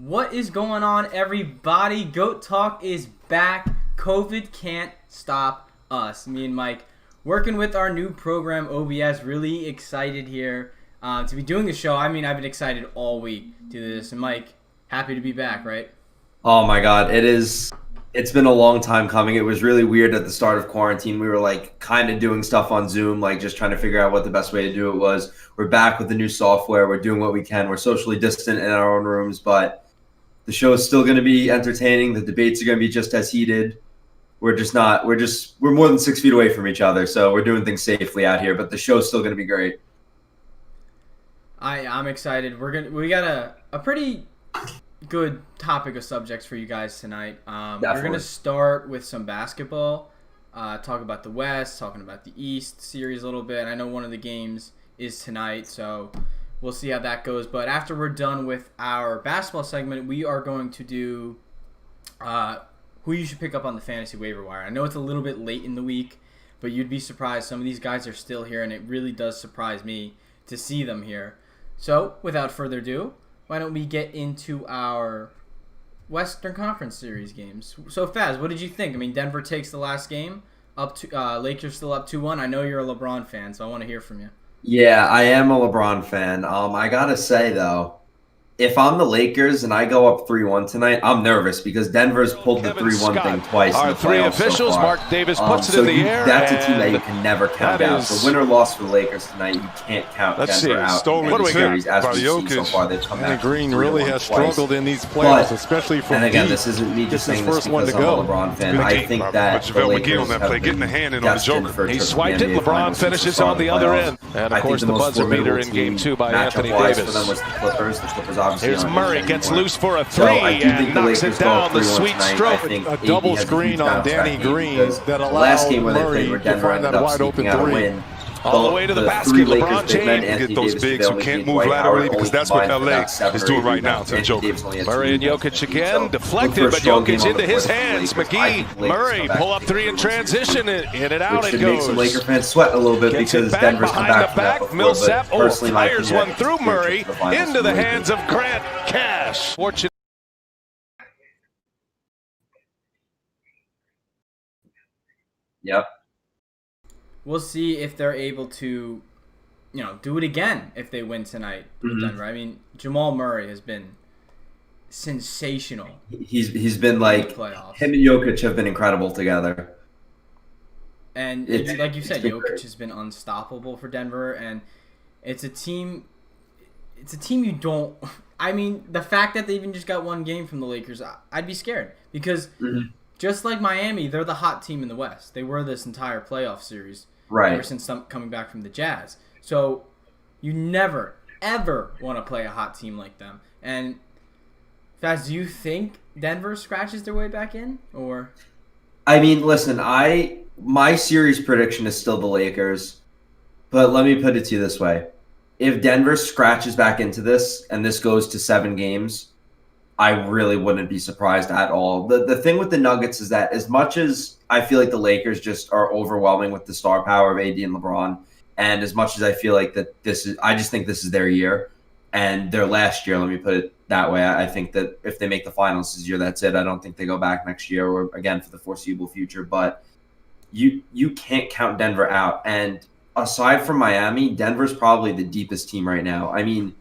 What is going on, everybody? Goat Talk is back. COVID can't stop us. Me and Mike working with our new program, OBS. Really excited here to be doing the show. I mean, I've been excited all week to do this. And Mike, happy to be back, right? Oh my God, it's been a long time coming. It was really weird at the start of quarantine. We were like kind of doing stuff on Zoom, like just trying to figure out what the best way to do it was. We're back with the new software. We're doing what we can. We're socially distant in our own rooms, but the show is still going to be entertaining. The debates are going to be just as heated. We're more than 6 feet away from each other, so we're doing things safely out here, but the show's still going to be great. I'm excited. We got a pretty good topic of subjects for you guys tonight. We're going to start with some basketball, talk about the West, talking about the East series a little bit. I know one of the games is tonight, so we'll see how that goes. But after we're done with our basketball segment, we are going to do who you should pick up on the fantasy waiver wire. I know it's a little bit late in the week, but you'd be surprised. Some of these guys are still here, and it really does surprise me to see them here. So, without further ado, why don't we get into our Western Conference Series games? So, Faz, what did you think? I mean, Denver takes the last game. Lakers still up 2-1. I know you're a LeBron fan, so I want to hear from you. Yeah, I am a LeBron fan. I gotta say though, if I'm the Lakers and I go up 3-1 tonight, I'm nervous because Denver's pulled the 3-1 thing twice in the playoffs. Three officials, so far. Mark Davis puts it in the air. That's a team that you can never count out. So win or loss for the Lakers tonight, you can't count Denver out. What do we got? As we've seen so far, they've come back. Green really has struggled in these playoffs, especially from And again, deep. this isn't me just saying This is this the first one because to I'm a go. LeBron fan. I think that the Lakers have been getting a hand in on the destined Joker. for a He trip to swiped the it. NBA LeBron Finals finishes since on the other end. And of course, the buzzer beater in game 2 by Anthony Davis. For them was the Clippers. The Clippers obviously Here's aren't Murray, in it gets anymore. loose for a So I three do think and the knocks Lakers it down. go The 3-1 sweet tonight. stroke. I think A AD double has a screen huge on bounce Danny back game Green because that the last allowed game when they Murray played where to Denver find ended that up wide open sneaking out a three. win. All the way to the basket, three LeBron Lakers big men, James. Anthony Get those Davis, bigs who Bailey, can't Dwight move Howard, laterally only because that's what combined for LA about 7 is or doing 8 right now rebounds. to the Anthony Joker. Davis only had 2 Murray and rebounds. Jokic So again, look deflected, for a but strong game Jokic on into the his floor for the hands. Lakers. I think McGee, the Lakers Murray come back pull up and 3 take in the transition, in and out which it should make some goes. Laker fans sweat a little bit Gets because it back Denver's come behind back the from that back. before. Millsap, But personally, my fires opinion, one through I think Murray the finals into for the Lakers. hands of Grant Cash. Fortunate. Yep. We'll see if they're able to, do it again if they win tonight with Denver. I mean, Jamal Murray has been sensational. He's been like, him and Jokic have been incredible together. And like you said, Jokic has been unstoppable for Denver, and it's a team you don't. I mean, the fact that they even just got one game from the Lakers, I'd be scared because just like Miami, they're the hot team in the West. They were this entire playoff series ever since coming back from the Jazz. So you never ever want to play a hot team like them. And Faz, do you think Denver scratches their way back in, or? I mean, listen, my series prediction is still the Lakers, but let me put it to you this way. If Denver scratches back into this and this goes to 7 games, I really wouldn't be surprised at all. The thing with the Nuggets is that as much as I feel like the Lakers just are overwhelming with the star power of AD and LeBron, and as much as I feel like that I just think this is their year and their last year, let me put it that way. I think that if they make the finals this year, that's it. I don't think they go back next year or again for the foreseeable future, but you can't count Denver out. And aside from Miami, Denver's probably the deepest team right now. I mean,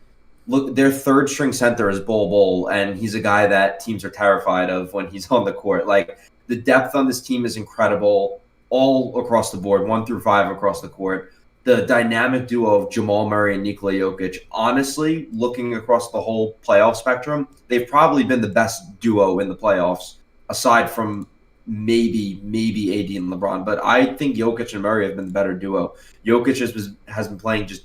look, their third string center is Bol, and he's a guy that teams are terrified of when he's on the court. Like, the depth on this team is incredible all across the board, 1 through 5 across the court. The dynamic duo of Jamal Murray and Nikola Jokic, honestly, looking across the whole playoff spectrum, they've probably been the best duo in the playoffs, aside from maybe AD and LeBron. But I think Jokic and Murray have been the better duo. Jokic has been playing just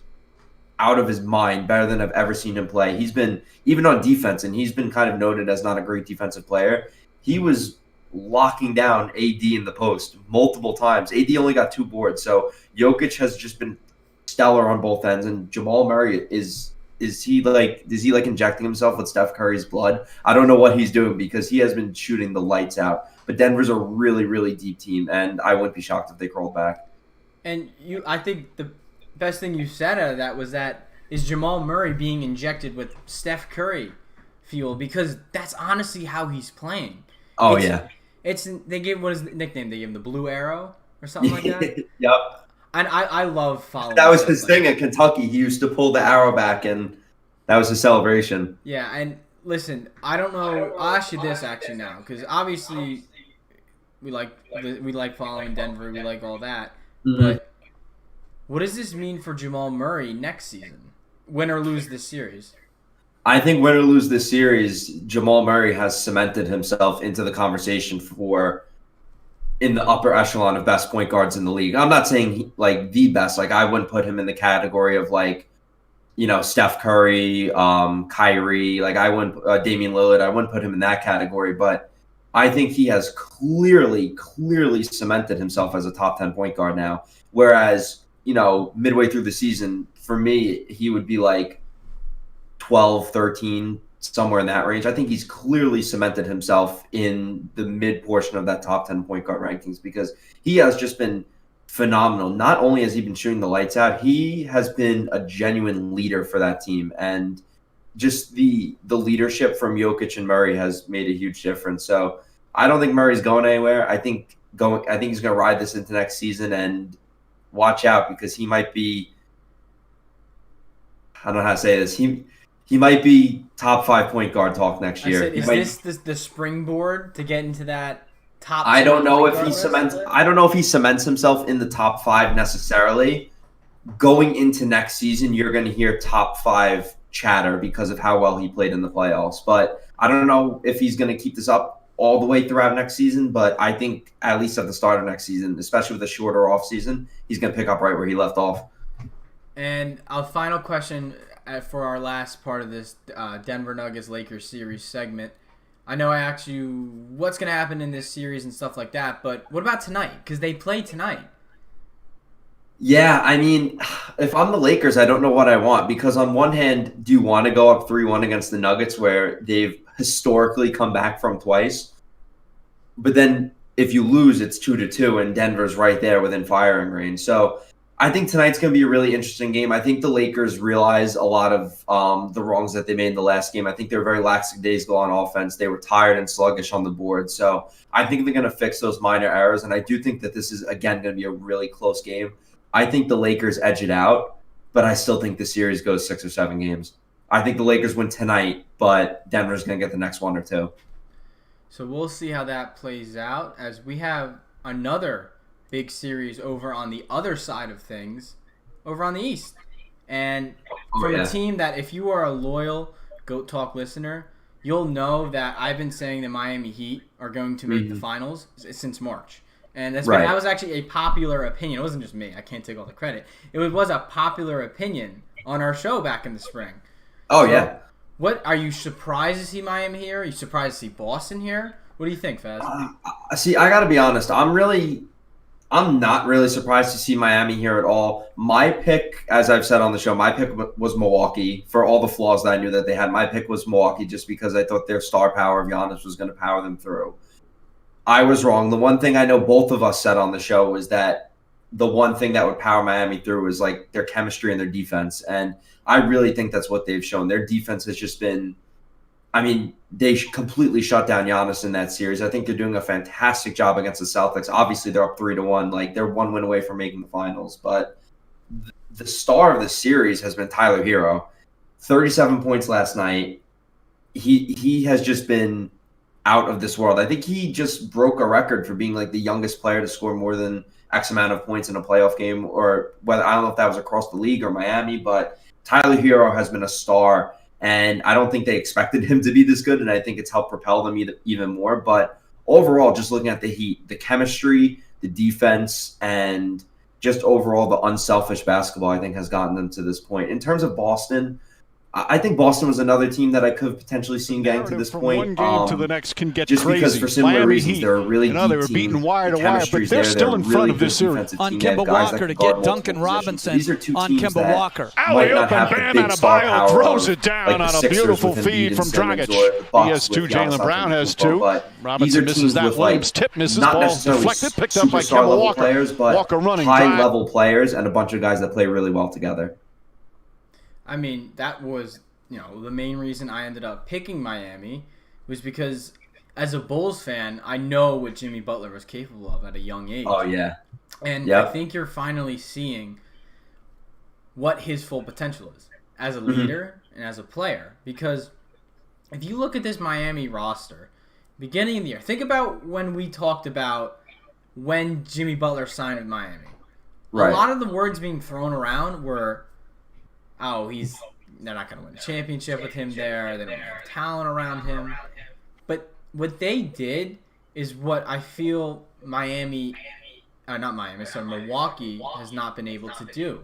out of his mind, better than I've ever seen him play. He's been, even on defense, and he's been kind of noted as not a great defensive player. He was locking down AD in the post multiple times. AD only got 2 boards, so Jokic has just been stellar on both ends. And Jamal Murray is he injecting himself with Steph Curry's blood? I don't know what he's doing because he has been shooting the lights out. But Denver's a really, really deep team, and I wouldn't be shocked if they crawled back. And I think the best thing you said out of that was that is Jamal Murray being injected with Steph Curry feel because that's honestly how he's playing. Oh, They gave what is the nickname? They gave him the Blue Arrow or something like that. Yep. And I love following. That was his thing at Kentucky. He used to pull the arrow back, and that was his celebration. Yeah, and listen, I don't know. I'll ask you this actually now, because obviously we like following Denver. We like all that. Mm-hmm. But what does this mean for Jamal Murray next season? Win or lose this series? I think win or lose this series, Jamal Murray has cemented himself into the conversation for in the upper echelon of best point guards in the league. I'm not saying the best. I wouldn't put him in the category of Steph Curry, Kyrie. I wouldn't Damian Lillard. I wouldn't put him in that category. But I think he has clearly cemented himself as a top 10 point guard now. Whereas midway through the season, for me, he would be 12, 13, somewhere in that range. I think he's clearly cemented himself in the mid portion of that top 10 point guard rankings because he has just been phenomenal. Not only has he been shooting the lights out, he has been a genuine leader for that team. And just the leadership from Jokic and Murray has made a huge difference. So I don't think Murray's going anywhere. I think he's going to ride this into next season and watch out because he might be, I don't know how to say this. He might be top 5 point guard talk next year. Is this the springboard to get into that top? I don't know if he cements himself in the top 5 necessarily. Going into next season, you're going to hear top 5 chatter because of how well he played in the playoffs. But I don't know if he's going to keep this up all the way throughout next season. But I think at least at the start of next season, especially with a shorter off season, he's going to pick up right where he left off. And a final question for our last part of this Denver Nuggets-Lakers series segment. I know I asked you what's going to happen in this series and stuff like that, but what about tonight? Because they play tonight. Yeah, I mean, if I'm the Lakers, I don't know what I want because on one hand, do you want to go up 3-1 against the Nuggets where they've historically come back from twice? But then if you lose, it's 2-2 and Denver's right there within firing range. So I think tonight's going to be a really interesting game. I think the Lakers realize a lot of the wrongs that they made in the last game. I think they were very lackadaisical on offense. They were tired and sluggish on the board. So I think they're going to fix those minor errors. And I do think that this is, again, going to be a really close game. I think the Lakers edge it out, but I still think the series goes 6 or 7 games. I think the Lakers win tonight, but Denver's going to get the next 1 or 2. So we'll see how that plays out as we have another big series over on the other side of things, over on the East. And from a team that if you are a loyal Goat Talk listener, you'll know that I've been saying the Miami Heat are going to make the finals since March. And that was actually a popular opinion. It wasn't just me. I can't take all the credit. It was a popular opinion on our show back in the spring. Oh, yeah. What are you surprised to see Miami here? Are you surprised to see Boston here? What do you think, Faz? See, I got to be honest. I'm not really surprised to see Miami here at all. My pick, as I've said on the show, my pick was Milwaukee. For all the flaws that I knew that they had, my pick was Milwaukee just because I thought their star power of Giannis was going to power them through. I was wrong. The one thing I know both of us said on the show was that the one thing that would power Miami through was their chemistry and their defense. And I really think that's what they've shown. Their defense has just been, they completely shut down Giannis in that series. I think they're doing a fantastic job against the Celtics. Obviously, they're up 3-1. They're 1 win away from making the finals. But the star of the series has been Tyler Hero. 37 points last night. He has just been out of this world. I think he just broke a record for being the youngest player to score more than X amount of points in a playoff game, or whether I don't know if that was across the league or Miami, but Tyler Hero has been a star. And I don't think they expected him to be this good, and I think it's helped propel them even more. But overall, just looking at the Heat, the chemistry, the defense, and just overall the unselfish basketball, I think, has gotten them to this point. In terms of Boston, I think Boston was another team that I could have potentially seen getting to this point. One game to the next can get just crazy. Because for similar Miami reasons, they're a really deep they were team. beaten wire to wire, but they're still in front of this series. On Kemba Walker to get Duncan Robinson on Kemba Walker. Alley-oop and Bam Adebayo throws it down on a beautiful feed from Dragic. He has 2. Jaylen Brown has 2. Robinson misses that. Williams tip misses. Ball deflected, picked up by Kemba Walker. Players, but Walker running high-level players and a bunch of guys that play really well together. That was the main reason I ended up picking Miami was because as a Bulls fan, I know what Jimmy Butler was capable of at a young age. Oh, yeah. And I think you're finally seeing what his full potential is as a leader and as a player. Because if you look at this Miami roster, beginning of the year, think about when we talked about when Jimmy Butler signed with Miami. Right. A lot of the words being thrown around were, they're not going to win a championship with him there. They don't have talent around him. But what they did is what I feel Milwaukee has not been able to do.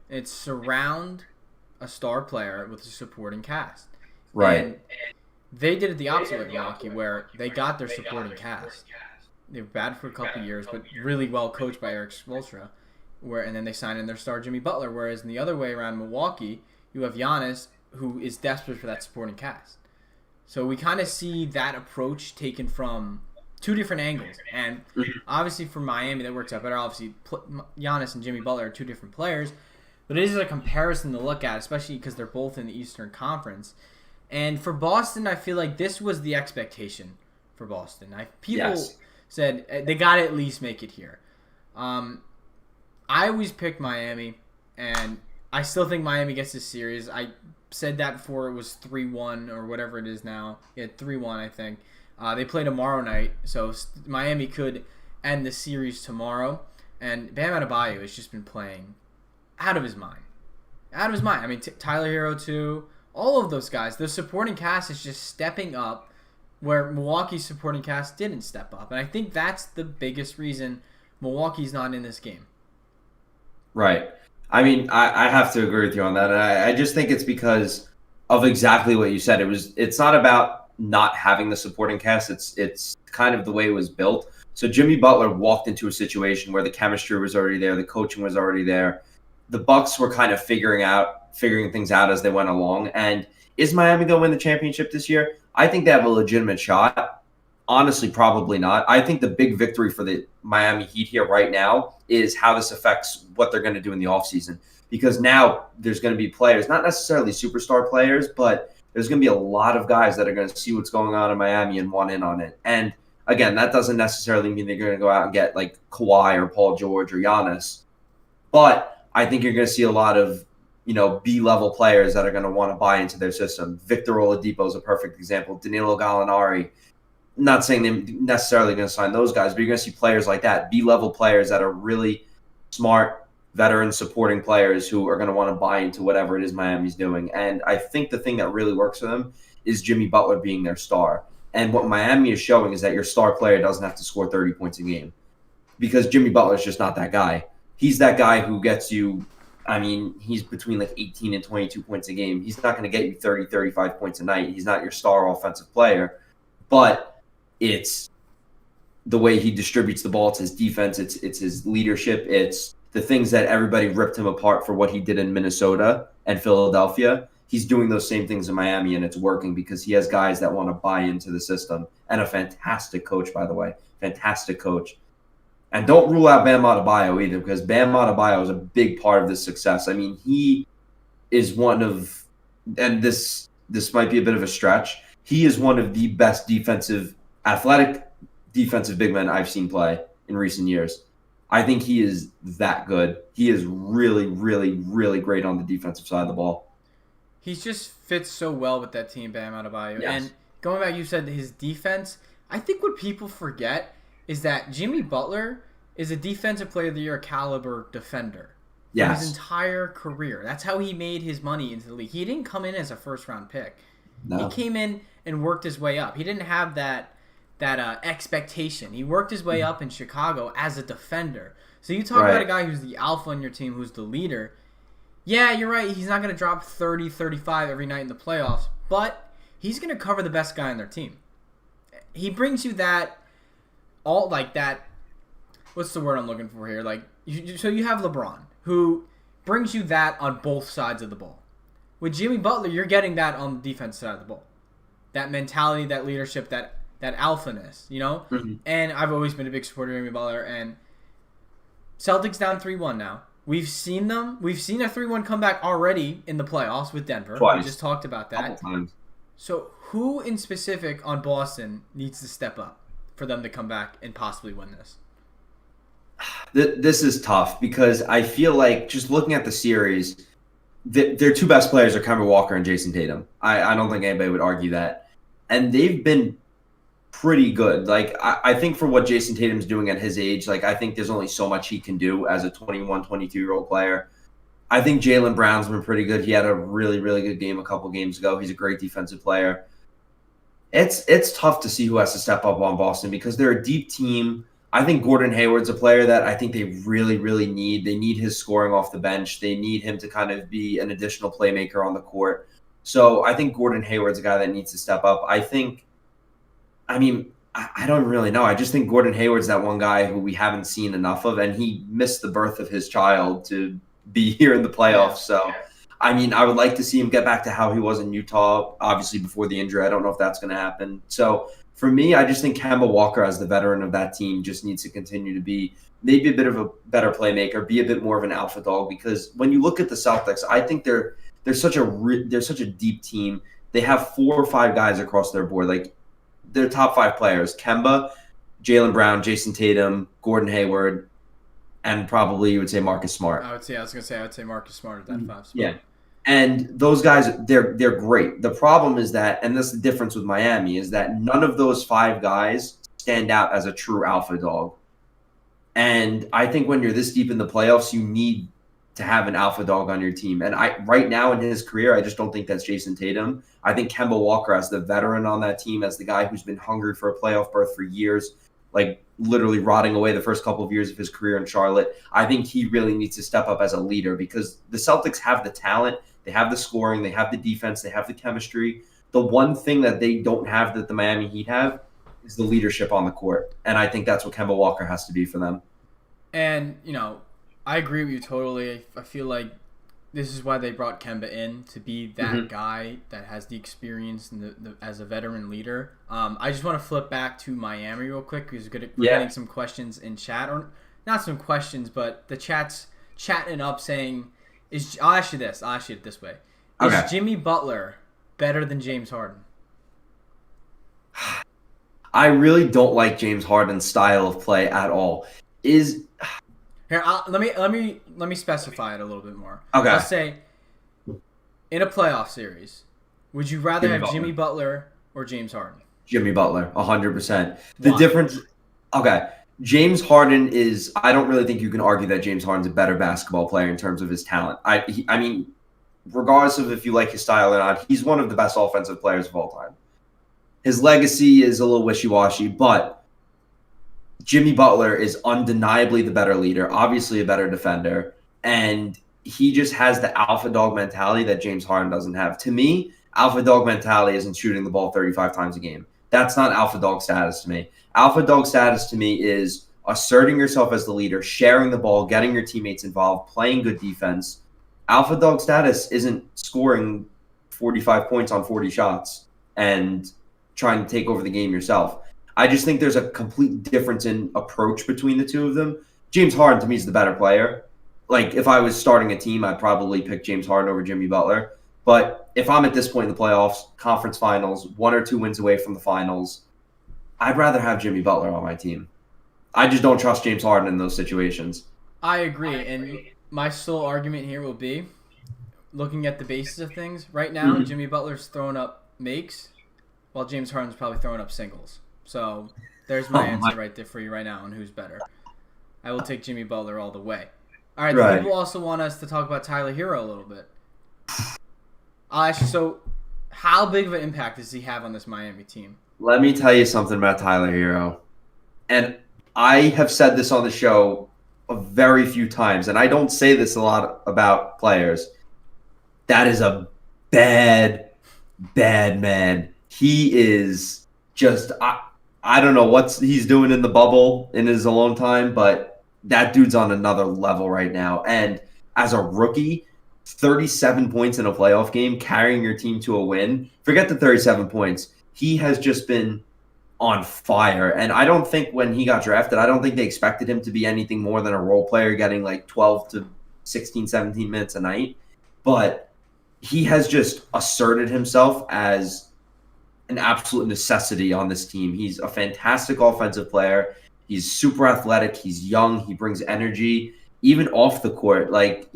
It's surround a star player with a supporting cast. Right. And they did it the opposite with Milwaukee, where they got their supporting cast. They were bad for a couple years, but really well coached by Eric Spoelstra. And then they signed in their star Jimmy Butler. Whereas in the other way around Milwaukee, you have Giannis, who is desperate for that supporting cast. So we kind of see that approach taken from two different angles. And obviously for Miami, that works out better. Obviously, Giannis and Jimmy Butler are two different players. But it is a comparison to look at, especially because they're both in the Eastern Conference. And for Boston, I feel like this was the expectation for Boston. People said they got to at least make it here. I always picked Miami, and I still think Miami gets this series. I said that before it was 3-1 or whatever it is now. Yeah, 3-1, I think. They play tomorrow night, so Miami could end the series tomorrow. And Bam Adebayo has just been playing out of his mind. Out of his mind. I mean, Tyler Hero too. All of those guys. The supporting cast is just stepping up where Milwaukee's supporting cast didn't step up. And I think that's the biggest reason Milwaukee's not in this game. Right. I mean, I have to agree with you on that. And I just think it's because of exactly what you said. It's not about not having the supporting cast. It's kind of the way it was built. So Jimmy Butler walked into a situation where the chemistry was already there, the coaching was already there. The Bucks were kind of figuring things out as they went along. And is Miami going to win the championship this year? I think they have a legitimate shot. Honestly, probably not. I think the big victory for the Miami Heat here right now is how this affects what they're going to do in the offseason. Because now there's going to be players, not necessarily superstar players, but there's going to be a lot of guys that are going to see what's going on in Miami and want in on it. And again, that doesn't necessarily mean they're going to go out and get like Kawhi or Paul George or Giannis. But I think you're going to see a lot of, B-level players that are going to want to buy into their system. Victor Oladipo is a perfect example. Danilo Gallinari. Not saying they're necessarily going to sign those guys, but you're going to see players like that, B-level players that are really smart, veteran supporting players who are going to want to buy into whatever it is Miami's doing. And I think the thing that really works for them is Jimmy Butler being their star. And what Miami is showing is that your star player doesn't have to score 30 points a game because Jimmy Butler is just not that guy. He's that guy who gets you, he's between like 18 and 22 points a game. He's not going to get you 30, 35 points a night. He's not your star offensive player, but it's the way he distributes the ball. It's his defense. It's his leadership. It's the things that everybody ripped him apart for what he did in Minnesota and Philadelphia. He's doing those same things in Miami, and it's working because he has guys that want to buy into the system. And a fantastic coach, by the way. Fantastic coach. And don't rule out Bam Adebayo either, because Bam Adebayo is a big part of this success. He is one of, and this might be a bit of a stretch, he is one of the best athletic defensive big men I've seen play in recent years. I think he is that good. He is really, really, really great on the defensive side of the ball. He just fits so well with that team, Bam Adebayo. Yes. And going back, you said his defense, I think what people forget is that Jimmy Butler is a Defensive Player of the Year caliber defender. Yes. His entire career. That's how he made his money into the league. He didn't come in as a first-round pick. No. He came in and worked his way up. He didn't have that expectation. He worked his way up in Chicago as a defender. So you talk about a guy who's the alpha on your team, who's the leader. Yeah, you're right. He's not going to drop 30, 35 every night in the playoffs, but he's going to cover the best guy on their team. He brings you that, what's the word I'm looking for here? So you have LeBron, who brings you that on both sides of the ball. With Jimmy Butler, you're getting that on the defense side of the ball. That mentality, that leadership, that alphaness, Mm-hmm. And I've always been a big supporter of Jimmy Butler. And Celtics down 3-1 now. We've seen them. We've seen a 3-1 comeback already in the playoffs with Denver. Twice. We just talked about that. Couple times. So who in specific on Boston needs to step up for them to come back and possibly win this? This is tough because I feel like just looking at the series, their two best players are Kemba Walker and Jason Tatum. I don't think anybody would argue that. And they've been pretty good. Like, I think for what Jason Tatum's doing at his age, like, I think there's only so much he can do as a 21, 22-year-old player. I think Jaylen Brown's been pretty good. He had a really, really good game a couple games ago. He's a great defensive player. It's tough to see who has to step up on Boston because they're a deep team. I think Gordon Hayward's a player that I think they really, really need. They need his scoring off the bench. They need him to kind of be an additional playmaker on the court. So I think Gordon Hayward's a guy that needs to step up. I don't really know. I just think Gordon Hayward's that one guy who we haven't seen enough of, and he missed the birth of his child to be here in the playoffs. So, I would like to see him get back to how he was in Utah, obviously before the injury. I don't know if that's going to happen. So, for me, I just think Kemba Walker, as the veteran of that team, just needs to continue to be maybe a bit of a better playmaker, be a bit more of an alpha dog. Because when you look at the Celtics, I think they're such a deep team. They have 4 or 5 guys across their board, like their top 5 players: Kemba, Jaylen Brown, Jason Tatum, Gordon Hayward, and probably you would say Marcus Smart. I would say Marcus Smart at that 5 spot. Yeah. And those guys, they're great. The problem is that, and this is the difference with Miami, is that none of those 5 guys stand out as a true alpha dog. And I think when you're this deep in the playoffs, you need to have an alpha dog on your team. And right now in his career, I just don't think that's Jason Tatum. I think Kemba Walker, as the veteran on that team, as the guy who's been hungry for a playoff berth for years, like literally rotting away the first couple of years of his career in Charlotte, I think he really needs to step up as a leader because the Celtics have the talent, they have the scoring, they have the defense, they have the chemistry. The one thing that they don't have that the Miami Heat have is the leadership on the court. And I think that's what Kemba Walker has to be for them. And, I agree with you totally. I feel like this is why they brought Kemba in, to be that guy that has the experience and as a veteran leader. I just want to flip back to Miami real quick because we're getting some questions in chat, or not some questions, but the chat's chatting up saying, I'll ask you it this way. Is Jimmy Butler better than James Harden? I really don't like James Harden's style of play at all. Here, let me specify it a little bit more. Okay. I'll say, in a playoff series, would you rather have Jimmy Butler or James Harden? Jimmy Butler, 100%. The difference, James Harden is, I don't really think you can argue that James Harden's a better basketball player in terms of his talent. I mean, regardless of if you like his style or not, he's one of the best offensive players of all time. His legacy is a little wishy-washy, but Jimmy Butler is undeniably the better leader, obviously a better defender, and he just has the alpha dog mentality that James Harden doesn't have. To me, alpha dog mentality isn't shooting the ball 35 times a game. That's not alpha dog status to me. Alpha dog status to me is asserting yourself as the leader, sharing the ball, getting your teammates involved, playing good defense. Alpha dog status isn't scoring 45 points on 40 shots and trying to take over the game yourself. I just think there's a complete difference in approach between the two of them. James Harden, to me, is the better player. Like, if I was starting a team, I'd probably pick James Harden over Jimmy Butler. But if I'm at this point in the playoffs, conference finals, 1 or 2 wins away from the finals, I'd rather have Jimmy Butler on my team. I just don't trust James Harden in those situations. I agree. And my sole argument here will be, looking at the basis of things, right now, Jimmy Butler's throwing up makes, while James Harden's probably throwing up singles. So there's my answer right there for you right now on who's better. I will take Jimmy Butler all the way. All right. People also want us to talk about Tyler Hero a little bit. So how big of an impact does he have on this Miami team? Let me tell you something about Tyler Hero. And I have said this on the show a very few times, and I don't say this a lot about players. That is a bad man. He is just... I don't know what he's doing in the bubble in his alone time, but that dude's on another level right now. And as a rookie, 37 points in a playoff game, carrying your team to a win. Forget the 37 points. He has just been on fire. And I don't think when he got drafted, I don't think they expected him to be anything more than a role player getting like 12 to 16, 17 minutes a night. But he has just asserted himself as an absolute necessity on this team. He's a fantastic offensive player. He's super athletic. He's young. He brings energy, even off the court. Like,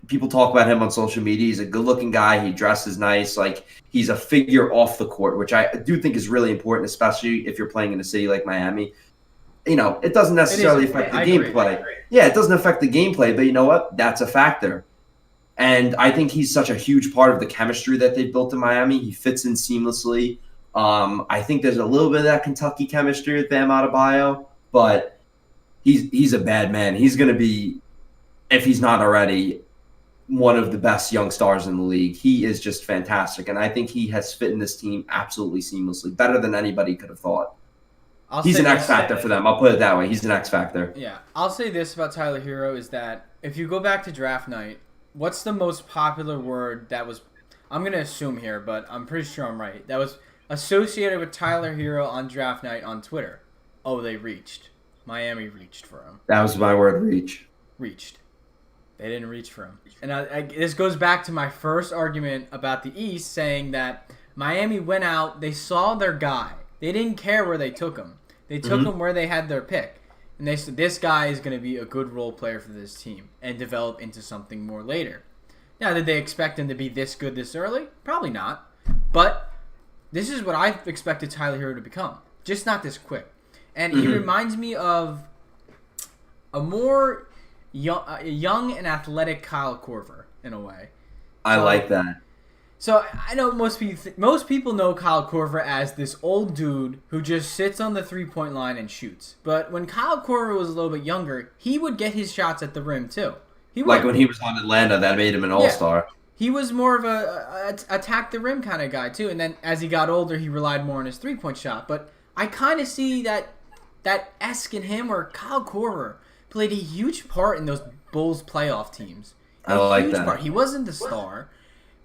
people talk about him on social media. He's a good-looking guy. He dresses nice. Like, he's a figure off the court, which I do think is really important, especially if you're playing in a city like Miami. It doesn't necessarily affect the gameplay. Yeah, it doesn't affect the gameplay, but you know what? That's a factor. And I think he's such a huge part of the chemistry that they've built in Miami. He fits in seamlessly. I think there's a little bit of that Kentucky chemistry with Bam Adebayo, but he's a bad man. He's going to be, if he's not already, one of the best young stars in the league. He is just fantastic, and I think he has fit in this team absolutely seamlessly, better than anybody could have thought. He's an X factor for them. I'll put it that way. He's an X factor. Yeah, I'll say this about Tyler Hero is that if you go back to draft night, what's the most popular word that was, I'm going to assume here, but I'm pretty sure I'm right, that was associated with Tyler Hero on draft night on Twitter? Oh, they reached. Miami reached for him. That was my word, reach. Reached. They didn't reach for him. And this goes back to my first argument about the East, saying that Miami went out, they saw their guy. They didn't care where they took him. They took him where they had their pick. And they said, this guy is going to be a good role player for this team and develop into something more later. Now, did they expect him to be this good this early? Probably not. But this is what I expected Tyler Hero to become. Just not this quick. And he reminds me of a more young and athletic Kyle Korver, in a way. I like that. So I know most people know Kyle Korver as this old dude who just sits on the three-point line and shoots. But when Kyle Korver was a little bit younger, he would get his shots at the rim too. Like when he was on Atlanta, that made him an all-star. He was more of a attack the rim kind of guy too. And then as he got older, he relied more on his three-point shot. But I kind of see that esque in him, where Kyle Korver played a huge part in those Bulls playoff teams. I like that. Part. He wasn't the star,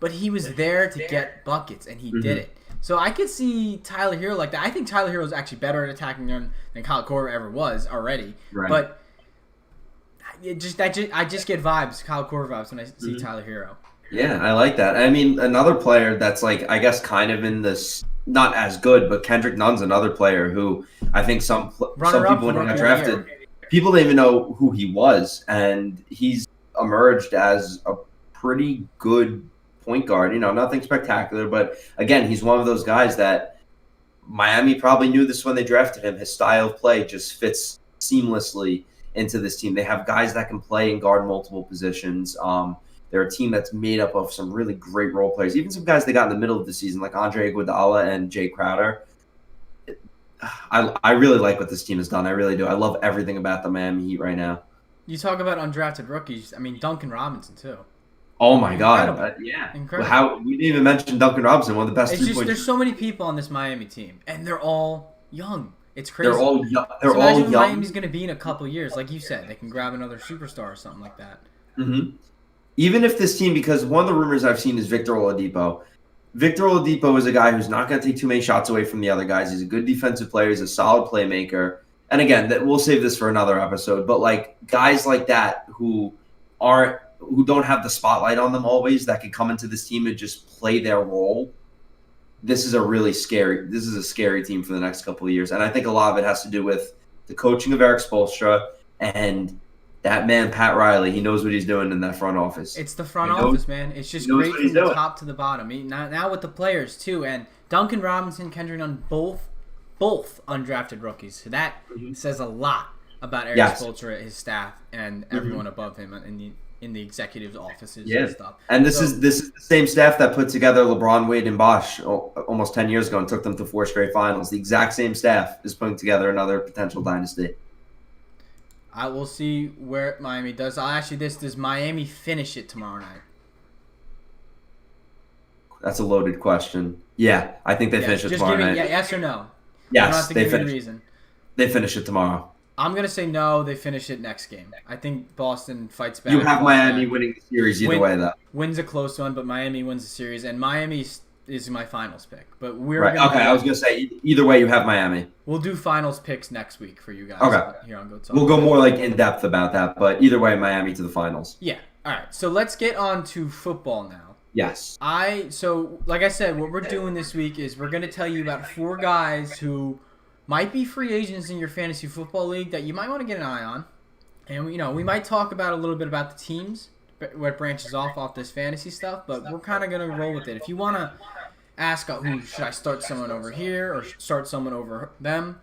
but he was there to get buckets, and he did it. So I could see Tyler Hero like that. I think Tyler Hero is actually better at attacking than Kyle Korver ever was already. Right. But I just get vibes, Kyle Korver vibes, when I see Tyler Hero. Yeah, I like that. I mean, another player that's like, I guess, kind of in this, not as good, but Kendrick Nunn's another player who I think some people when he got drafted, people didn't even know who he was, and he's emerged as a pretty good point guard. Nothing spectacular, but again, he's one of those guys that Miami probably knew this when they drafted him. His style of play just fits seamlessly into this team. They have guys that can play and guard multiple positions. They're a team that's made up of some really great role players, even some guys they got in the middle of the season, like Andre Iguodala and Jay Crowder. I really like what this team has done. I really do. I love everything about the Miami Heat right now. You talk about undrafted rookies. I mean, Duncan Robinson, too. Oh, my God. Yeah. Incredible. We didn't even mention Duncan Robinson, one of the best There's so many people on this Miami team, and they're all young. It's crazy. They're all young. Imagine who Miami's going to be in a couple years. Like you said, they can grab another superstar or something like that. Mm-hmm. Even if this team, because one of the rumors I've seen is Victor Oladipo. Victor Oladipo is a guy who's not going to take too many shots away from the other guys. He's a good defensive player. He's a solid playmaker. And again, we'll save this for another episode. But like guys like that who don't have the spotlight on them always, that can come into this team and just play their role. This is a scary team for the next couple of years. And I think a lot of it has to do with the coaching of Eric Spoelstra and that man, Pat Riley. He knows what he's doing in that front office. It's the front office, man. It's just great from the top to the bottom. Now with the players, too. And Duncan Robinson, Kendrick Nunn, both undrafted rookies. So that says a lot about Eric Spoelstra, his staff, and everyone above him in the executives' offices and stuff. And this is the same staff that put together LeBron, Wade, and Bosh almost 10 years ago and took them to 4 straight finals. The exact same staff is putting together another potential dynasty. I will see where Miami does. Does Miami finish it tomorrow night? That's a loaded question. Yeah, I think they finish it tomorrow night. Yes or no? Yes, they finish. They finish it tomorrow. I'm going to say no, they finish it next game. I think Boston fights back. You have Miami winning the series either way, though. Wins a close one, but Miami wins the series. And Miami's is my finals pick. But we're right. Okay, I was gonna say either way, you have Miami. We'll do finals picks next week for you guys. Okay. Here on Go Talk. We'll go more like in depth about that, but either way, Miami to the finals. Yeah. All right. So let's get on to football now. Yes. So like I said, what we're doing this week is we're gonna tell you about 4 guys who might be free agents in your fantasy football league that you might want to get an eye on, and we might talk about a little bit about the teams, what branches off this fantasy stuff, but we're kind of gonna roll with it. If you want to ask who should I start someone over here or start someone over them,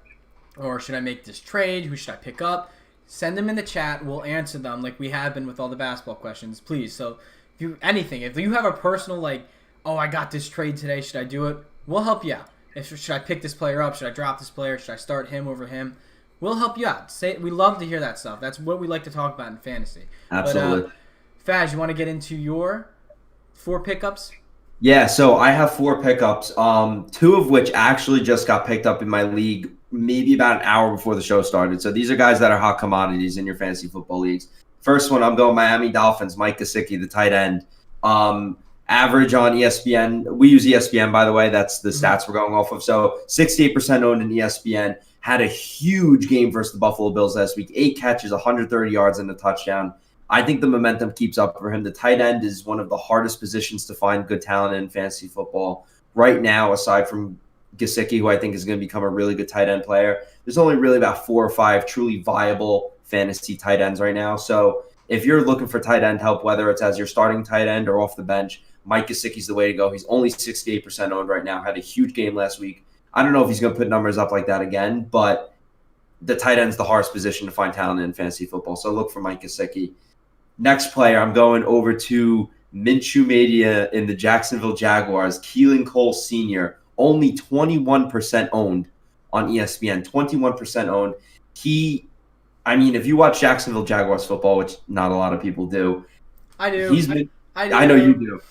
or should I make this trade? Who should I pick up? Send them in the chat. We'll answer them like we have been with all the basketball questions, please. So if you have a personal I got this trade today, should I do it? We'll help you out. Should I pick this player up? Should I drop this player? Should I start him over him? We'll help you out. We love to hear that stuff. That's what we like to talk about in fantasy. Absolutely. But, Faz, you want to get into your 4 pickups? Yeah, so I have 4 pickups, 2 of which actually just got picked up in my league maybe about an hour before the show started. So these are guys that are hot commodities in your fantasy football leagues. First one, I'm going Miami Dolphins, Mike Gesicki, the tight end. Average on ESPN. We use ESPN, by the way. That's the stats we're going off of. So 68% owned in ESPN. Had a huge game versus the Buffalo Bills last week. 8 catches, 130 yards, and a touchdown. I think the momentum keeps up for him. The tight end is one of the hardest positions to find good talent in fantasy football. Right now, aside from Gesicki, who I think is going to become a really good tight end player, there's only really about 4 or 5 truly viable fantasy tight ends right now. So if you're looking for tight end help, whether it's as your starting tight end or off the bench, Mike Gesicki's the way to go. He's only 68% owned right now. Had a huge game last week. I don't know if he's going to put numbers up like that again, but the tight end's the hardest position to find talent in fantasy football. So look for Mike Gesicki. Next player, I'm going over to Minshew Mania in the Jacksonville Jaguars. Keelan Cole Sr., only 21% owned on ESPN. 21% owned. If you watch Jacksonville Jaguars football, which not a lot of people do. I do. I know you do.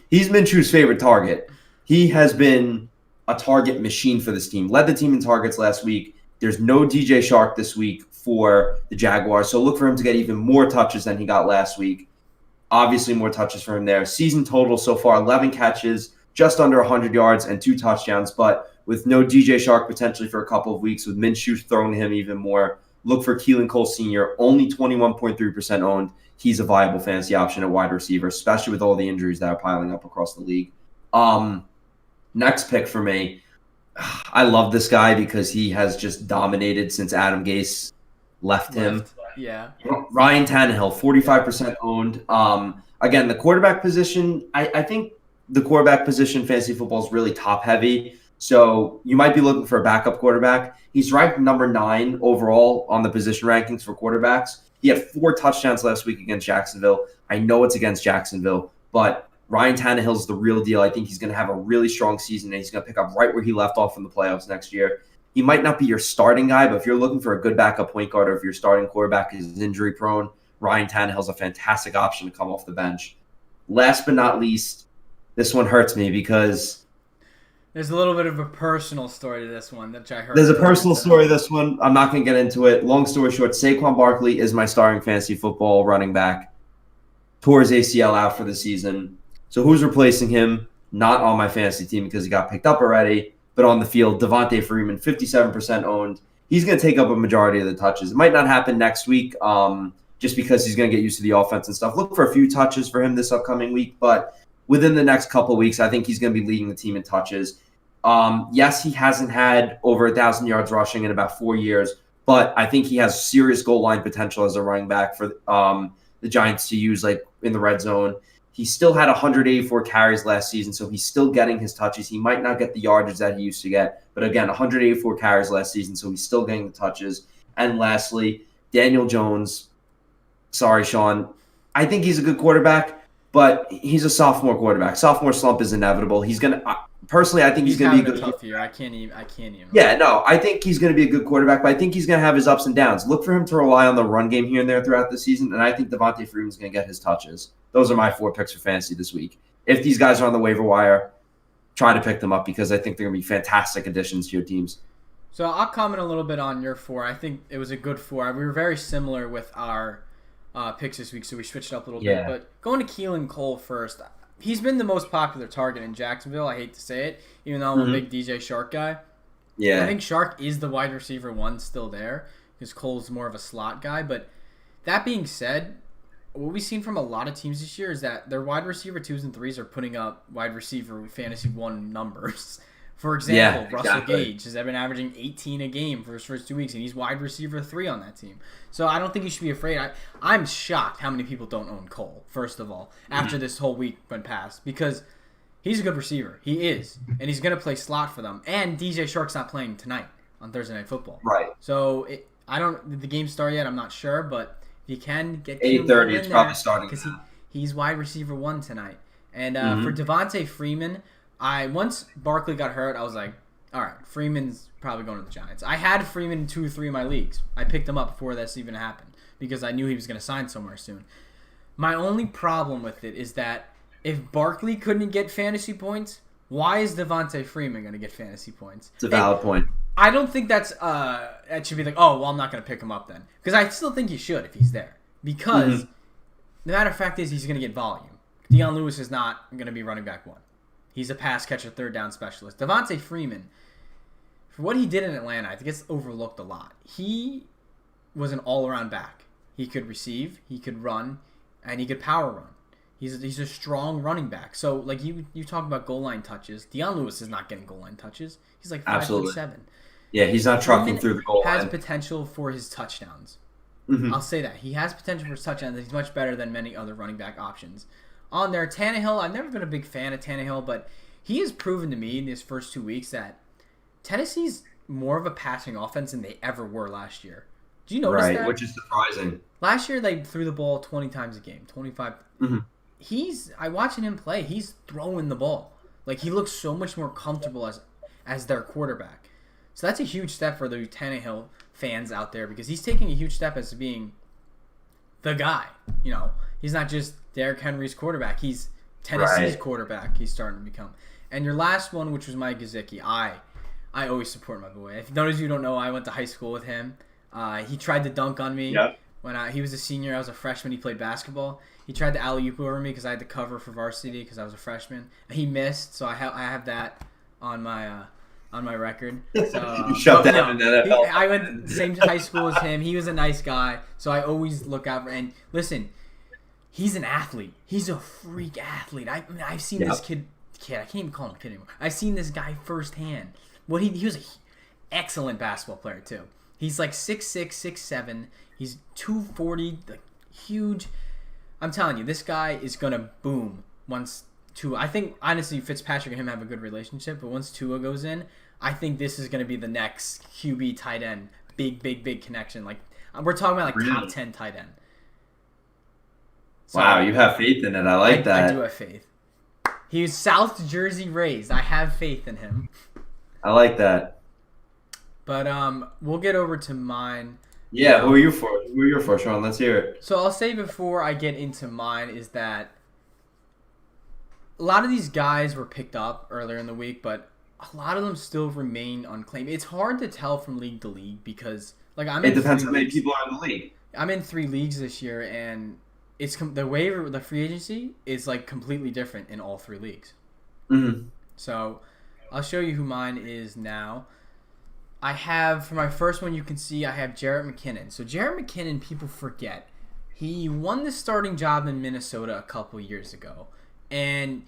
He's Minshew's favorite target. He has been a target machine for this team. Led the team in targets last week. There's no DJ Shark this week for the Jaguars, so look for him to get even more touches than he got last week. Obviously, more touches for him there. Season total so far, 11 catches, just under 100 yards, and 2 touchdowns, but with no DJ Shark potentially for a couple of weeks, with Minshew throwing to him even more, look for Keelan Cole Sr., only 21.3% owned. He's a viable fantasy option at wide receiver, especially with all the injuries that are piling up across the league. Next pick for me, I love this guy because he has just dominated since Adam Gase left him. Yeah. Ryan Tannehill, 45% owned. Again, the quarterback position, I think the quarterback position fantasy football is really top heavy. So you might be looking for a backup quarterback. He's ranked number 9 overall on the position rankings for quarterbacks. He had 4 touchdowns last week against Jacksonville. I know it's against Jacksonville, but Ryan Tannehill's the real deal. I think he's going to have a really strong season, and he's going to pick up right where he left off in the playoffs next year. He might not be your starting guy, but if you're looking for a good backup point guard or if your starting quarterback is injury prone, Ryan Tannehill's a fantastic option to come off the bench. Last but not least, this one hurts me because there's a little bit of a personal story to this one that I heard. There's a personal story to this one. I'm not going to get into it. Long story short, Saquon Barkley is my starting fantasy football running back. Tore his ACL out for the season. So who's replacing him? Not on my fantasy team because he got picked up already, but on the field, Devontae Freeman, 57% owned. He's going to take up a majority of the touches. It might not happen next week just because he's going to get used to the offense and stuff. Look for a few touches for him this upcoming week, but within the next couple of weeks, I think he's going to be leading the team in touches. Yes, he hasn't had over 1,000 yards rushing in about 4 years, but I think he has serious goal line potential as a running back for the Giants to use in the red zone. He still had 184 carries last season, so he's still getting his touches. He might not get the yardage that he used to get, but again, 184 carries last season, so he's still getting the touches. And lastly, Daniel Jones. Sorry, Sean. I think he's a good quarterback, but he's a sophomore quarterback. Sophomore slump is inevitable. He's going to personally, I think he's going to be a good tough year. I can't even. Yeah, no, I think he's going to be a good quarterback, but I think he's going to have his ups and downs. Look for him to rely on the run game here and there throughout the season, and I think Devontae Freeman's going to get his touches. Those are my 4 picks for fantasy this week. If these guys are on the waiver wire, try to pick them up because I think they're going to be fantastic additions to your teams. So I'll comment a little bit on your 4. I think it was a good 4. We were very similar with our picks this week, so we switched up a little bit. But going to Keelan Cole first, he's been the most popular target in Jacksonville. I hate to say it, even though I'm a big DJ Shark guy. Yeah. I think Shark is the wide receiver one still there because Cole's more of a slot guy. But that being said, what we've seen from a lot of teams this year is that their wide receiver 2s and 3s are putting up wide receiver fantasy 1 numbers. For example, Russell Gage has been averaging 18 a game for his first 2 weeks, and he's wide receiver 3 on that team. So I don't think you should be afraid. I'm shocked how many people don't own Cole, first of all, after this whole week went past, because he's a good receiver. He is, and he's going to play slot for them. And DJ Shark's not playing tonight on Thursday Night Football. Right. So did the game start yet? I'm not sure, but if you can get 8:30, it's probably starting because he's wide receiver 1 tonight. And for Devontae Freeman, once Barkley got hurt, I was like, all right, Freeman's probably going to the Giants. I had Freeman in 2 or 3 of my leagues. I picked him up before this even happened because I knew he was going to sign somewhere soon. My only problem with it is that if Barkley couldn't get fantasy points, why is Devontae Freeman going to get fantasy points? It's a valid point. I don't think that should be like, oh, well, I'm not going to pick him up then. Because I still think he should if he's there. Because the matter of fact is he's going to get volume. Dion Lewis is not going to be running back 1. He's a pass catcher, 3rd down specialist. Devontae Freeman, for what he did in Atlanta, I think it's overlooked a lot. He was an all-around back. He could receive, he could run, and he could power run. He's a strong running back. So, like, you talk about goal line touches. Dion Lewis is not getting goal line touches. He's like 5'7". Yeah, he's not trucking through the goal line. Has potential for his touchdowns. I'll say that. He has potential for his touchdowns. He's much better than many other running back options. On there, Tannehill, I've never been a big fan of Tannehill, but he has proven to me in his first 2 weeks that Tennessee's more of a passing offense than they ever were last year. Do you notice that? Right, which is surprising. Last year, they threw the ball 20 times a game, 25. I watching him play, he's throwing the ball. Like, he looks so much more comfortable as their quarterback. So that's a huge step for the Tannehill fans out there because he's taking a huge step as being the guy. You know, he's not just Derrick Henry's quarterback. He's Tennessee's quarterback. He's starting to become. And your last one, which was Mike Gesicki, I always support my boy. If those of you don't know, I went to high school with him. He tried to dunk on me when he was a senior. I was a freshman. He played basketball. He tried to alley-oop over me because I had to cover for varsity because I was a freshman. He missed, so I have that on my record. So, you shut down in the NFL. I went to the same high school as him. He was a nice guy, so I always look out for. And listen, he's an athlete. He's a freak athlete. I've seen this kid. I can't even call him a kid anymore. I've seen this guy firsthand. He was an excellent basketball player too. He's like 6'6", 6'7". He's 240, like huge. I'm telling you, this guy is gonna boom once Tua. I think honestly, Fitzpatrick and him have a good relationship, but once Tua goes in, I think this is gonna be the next QB tight end. Big connection. Like we're talking about like top 10 tight end. So, wow, you have faith in it. I like that. I do have faith. He's South Jersey raised. I have faith in him. I like that. But we'll get over to mine. Yeah, who are you for? Who are you for, Sean? Let's hear it. So I'll say before I get into mine is that a lot of these guys were picked up earlier in the week, but a lot of them still remain unclaimed. It's hard to tell from league to league because it depends how many people are in the league. I'm in 3 leagues this year, and it's the free agency is like completely different in all 3 leagues. So I'll show you who mine is now. I have, for my first one, you can see I have Jerick McKinnon. So Jerick McKinnon, people forget, he won the starting job in Minnesota a couple years ago. And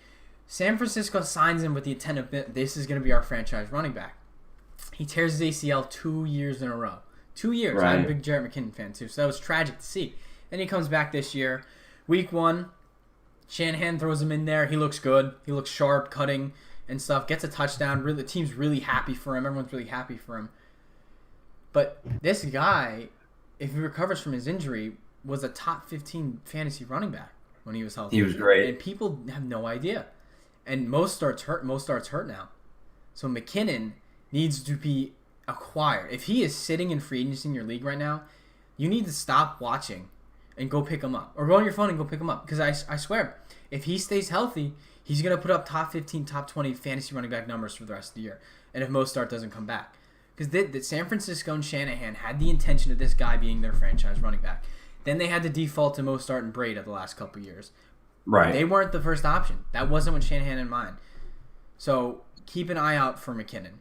San Francisco signs him with the intent of this is going to be our franchise running back. He tears his ACL 2 years in a row. 2 years. Right. I'm a big Jerick McKinnon fan too, so that was tragic to see. And he comes back this year. Week 1, Shanahan throws him in there. He looks good. He looks sharp, cutting and stuff. Gets a touchdown. Really, the team's really happy for him. Everyone's really happy for him. But this guy, if he recovers from his injury, was a top 15 fantasy running back when he was healthy. He was great. And people have no idea. And most starts hurt now. So McKinnon needs to be acquired. If he is sitting in free agency in your league right now, you need to stop watching and go pick him up. Or go on your phone and go pick him up. Because I swear, if he stays healthy, he's going to put up top 15, top 20 fantasy running back numbers for the rest of the year. And if Mostert doesn't come back. Because San Francisco and Shanahan had the intention of this guy being their franchise running back. Then they had to default to Mostert and Breda the last couple years. Right. They weren't the first option. That wasn't what Shanahan had in mind. So keep an eye out for McKinnon.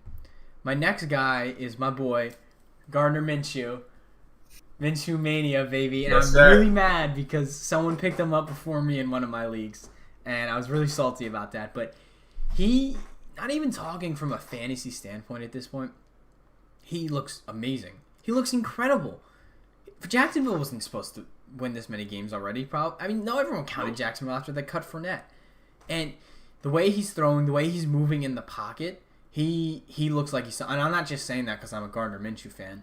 My next guy is my boy, Gardner Minshew. Minshew Mania, baby. And I'm really mad because someone picked him up before me in one of my leagues. And I was really salty about that. But he, not even talking from a fantasy standpoint at this point, he looks amazing. He looks incredible. Jacksonville wasn't supposed to win this many games already. No, everyone counted Jacksonville after they cut Fournette. And the way he's throwing, the way he's moving in the pocket, he looks like he's... And I'm not just saying that because I'm a Gardner Minshew fan.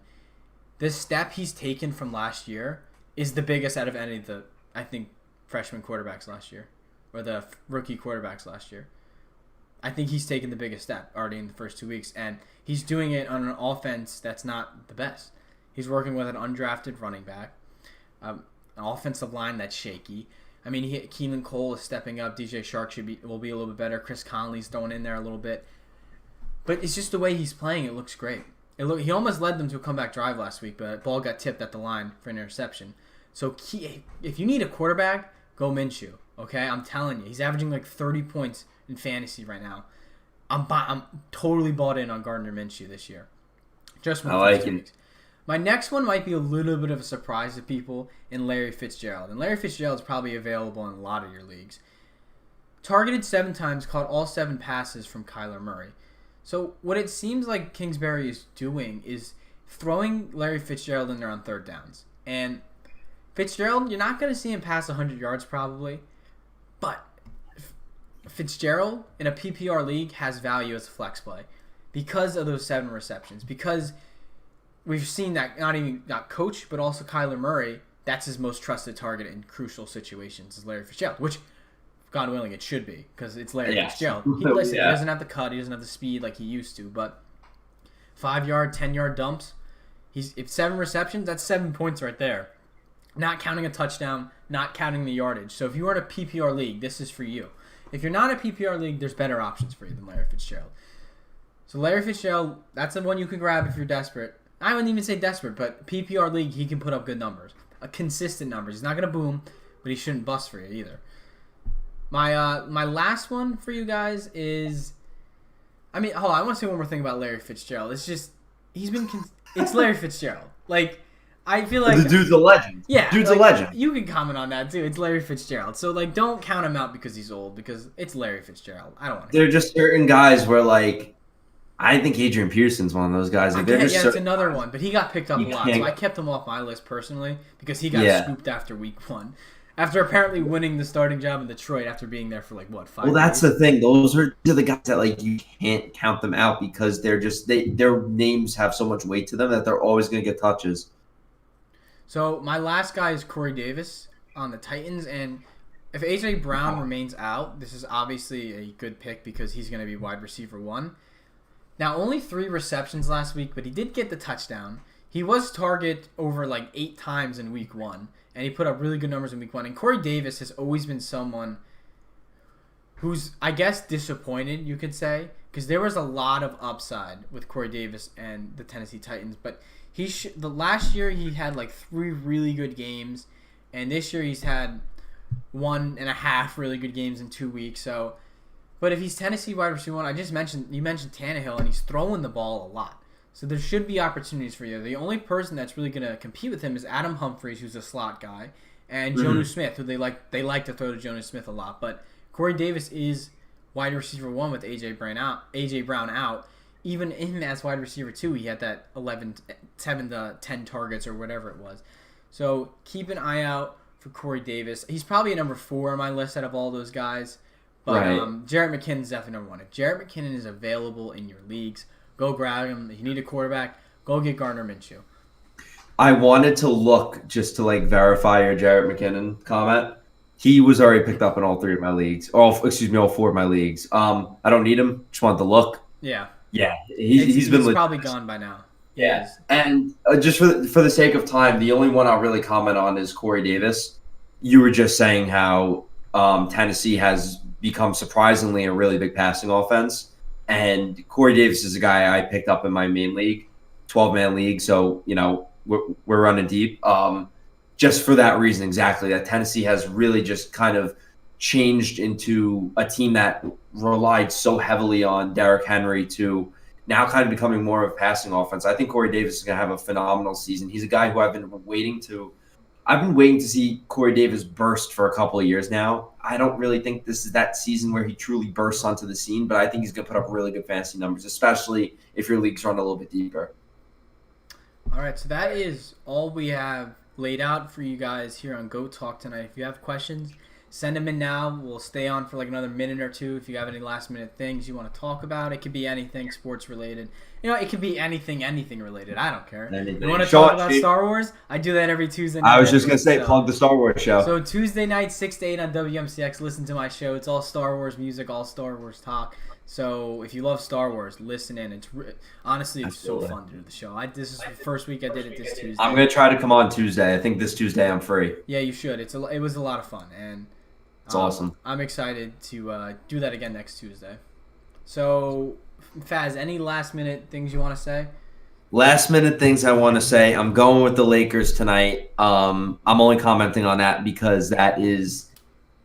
The step he's taken from last year is the biggest out of any of the, I think, freshman quarterbacks last year. Or the rookie quarterbacks last year. I think he's taken the biggest step already in the first 2 weeks. And he's doing it on an offense that's not the best. He's working with an undrafted running back. An offensive line that's shaky. I mean, Keelan Cole is stepping up. DJ Shark will be a little bit better. Chris Conley's throwing in there a little bit. But it's just the way he's playing. It looks great. He almost led them to a comeback drive last week, but ball got tipped at the line for an interception. So if you need a quarterback, go Minshew. Okay, I'm telling you, he's averaging like 30 points in fantasy right now. I'm totally bought in on Gardner Minshew this year. Just with 2 weeks. My next one might be a little bit of a surprise to people in Larry Fitzgerald. And Larry Fitzgerald is probably available in a lot of your leagues. Targeted 7 times, caught all 7 passes from Kyler Murray. So what it seems like Kingsbury is doing is throwing Larry Fitzgerald in there on third downs. And Fitzgerald, you're not going to see him pass 100 yards probably. But Fitzgerald in a PPR league has value as a flex play because of those 7 receptions. Because we've seen that not Coach, but also Kyler Murray, that's his most trusted target in crucial situations is Larry Fitzgerald, which, God willing, it should be because it's Larry Fitzgerald. He doesn't have the cut, he doesn't have the speed like he used to, but 5-yard, 10-yard dumps, if 7 receptions, that's 7 points right there. Not counting a touchdown, not counting the yardage. So if you are in a PPR league, this is for you. If you're not in a PPR league, there's better options for you than Larry Fitzgerald. So Larry Fitzgerald, that's the one you can grab if you're desperate. I wouldn't even say desperate, but PPR league, he can put up good numbers. Consistent numbers. He's not going to boom, but he shouldn't bust for you either. My last one for you guys is... I want to say one more thing about Larry Fitzgerald. It's just... it's Larry Fitzgerald. Like, I feel like... The dude's a legend. Yeah. Dude's a legend. You can comment on that, too. It's Larry Fitzgerald. So, don't count him out because he's old, because it's Larry Fitzgerald. I don't want to... There are just certain guys where, I think Adrian Pearson's one of those guys. It's another one, but he got picked up a lot, so I kept him off my list personally because he got scooped after week 1. After apparently winning the starting job in Detroit after being there for 5 years. Well, that's the thing. Those are the guys that you can't count them out because they're just their names have so much weight to them that they're always going to get touches. So my last guy is Corey Davis on the Titans, and if A.J. Brown remains out, this is obviously a good pick because he's going to be wide receiver 1. Now, only 3 receptions last week, but he did get the touchdown. He was targeted over 8 times in week 1, and he put up really good numbers in week 1. And Corey Davis has always been someone who's, I guess, disappointed, you could say, because there was a lot of upside with Corey Davis and the Tennessee Titans. But the last year he had 3 really good games, and this year he's had 1.5 really good games in 2 weeks. So, but if he's Tennessee wide receiver 1, you mentioned Tannehill, and he's throwing the ball a lot. So there should be opportunities for you. The only person that's really going to compete with him is Adam Humphries, who's a slot guy, and Jonnu Smith, who they like to throw to Jonnu Smith a lot. But Corey Davis is wide receiver 1 with AJ Brown out. Even him as wide receiver 2, he had that 7 to 10 targets or whatever it was. So keep an eye out for Corey Davis. He's probably number 4 on my list out of all those guys. But Jerick McKinnon's definitely number 1. If Jerick McKinnon is available in your leagues, go grab him. If you need a quarterback, go get Gardner Minshew. I wanted to look just to verify your Jerick McKinnon comment. He was already picked up in all 3 of my leagues. All 4 of my leagues. I don't need him. Just wanted to look. Yeah. Yeah. He's probably gone by now. Yeah. And just for the sake of time, the only one I'll really comment on is Corey Davis. You were just saying how Tennessee has become surprisingly a really big passing offense. And Corey Davis is a guy I picked up in my main league, 12-man league. So, we're running deep. Just for that reason, exactly, that Tennessee has really just kind of changed into a team that relied so heavily on Derrick Henry to now kind of becoming more of a passing offense. I think Corey Davis is going to have a phenomenal season. He's a guy who I've been waiting to see Corey Davis burst for a couple of years now. I don't really think this is that season where he truly bursts onto the scene, but I think he's going to put up really good fantasy numbers, especially if your leagues run a little bit deeper. All right, so that is all we have laid out for you guys here on Go Talk tonight. If you have questions, send them in now. We'll stay on for like another minute or two. If you have any last-minute things you want to talk about, it could be anything sports-related. It could be anything related. I don't care. Anything. You want to talk about Star Wars? I do that every Tuesday night. I was just going to say, plug the Star Wars show. So Tuesday night, 6 to 8 on WMCX. Listen to my show. It's all Star Wars music, all Star Wars talk. So if you love Star Wars, listen in. Honestly, it's so fun to do the show. This is the first week I did it this Tuesday. I'm going to try to come on Tuesday. I think this Tuesday I'm free. Yeah, you should. It was a lot of fun, and it's awesome. I'm excited to do that again next Tuesday. So, Faz, any last-minute things you want to say? Last-minute things I want to say. I'm going with the Lakers tonight. I'm only commenting on that because that is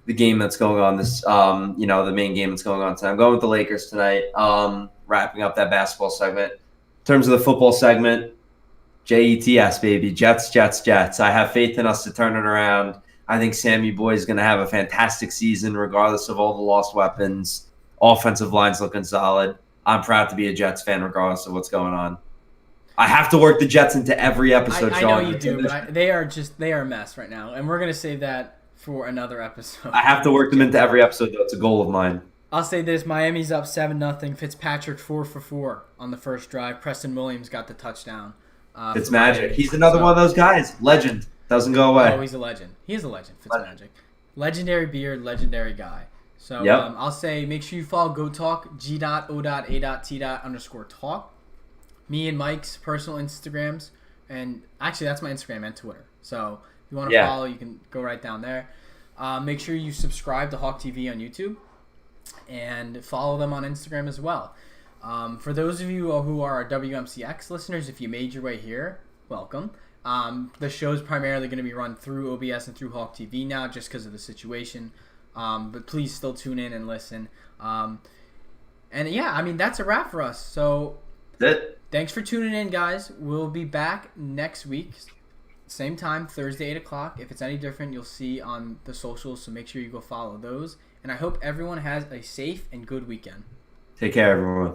the game that's going on the main game that's going on tonight. I'm going with the Lakers tonight. Wrapping up that basketball segment. In terms of the football segment, JETS, baby. Jets, Jets, Jets. I have faith in us to turn it around. I think Sammy Boy is going to have a fantastic season regardless of all the lost weapons. Offensive line's looking solid. I'm proud to be a Jets fan regardless of what's going on. I have to work the Jets into every episode, I Sean. know you do, but they are a mess right now. And we're going to save that for another episode. I have to work them into every episode, though. It's a goal of mine. I'll say this. Miami's up 7-0. Fitzpatrick 4 for 4 on the first drive. Preston Williams got the touchdown. It's magic. He's another one of those guys. Legend. Doesn't go away. Oh, he's a legend. He is a legend. Fitzmagic. Legendary beard, legendary guy. So yep. I'll say make sure you follow Go Talk, G.O.A.T._talk. Me and Mike's personal Instagrams. And actually, that's my Instagram and Twitter. So if you want to follow, you can go right down there. Make sure you subscribe to Hawk TV on YouTube. And follow them on Instagram as well. For those of you who are our WMCX listeners, if you made your way here, welcome. The show's primarily going to be run through OBS and through Hawk TV now just because of the situation. But please still tune in and listen. That's a wrap for us. So thanks for tuning in, guys. We'll be back next week. Same time, Thursday, 8 o'clock. If it's any different, you'll see on the socials, so make sure you go follow those. And I hope everyone has a safe and good weekend. Take care, everyone.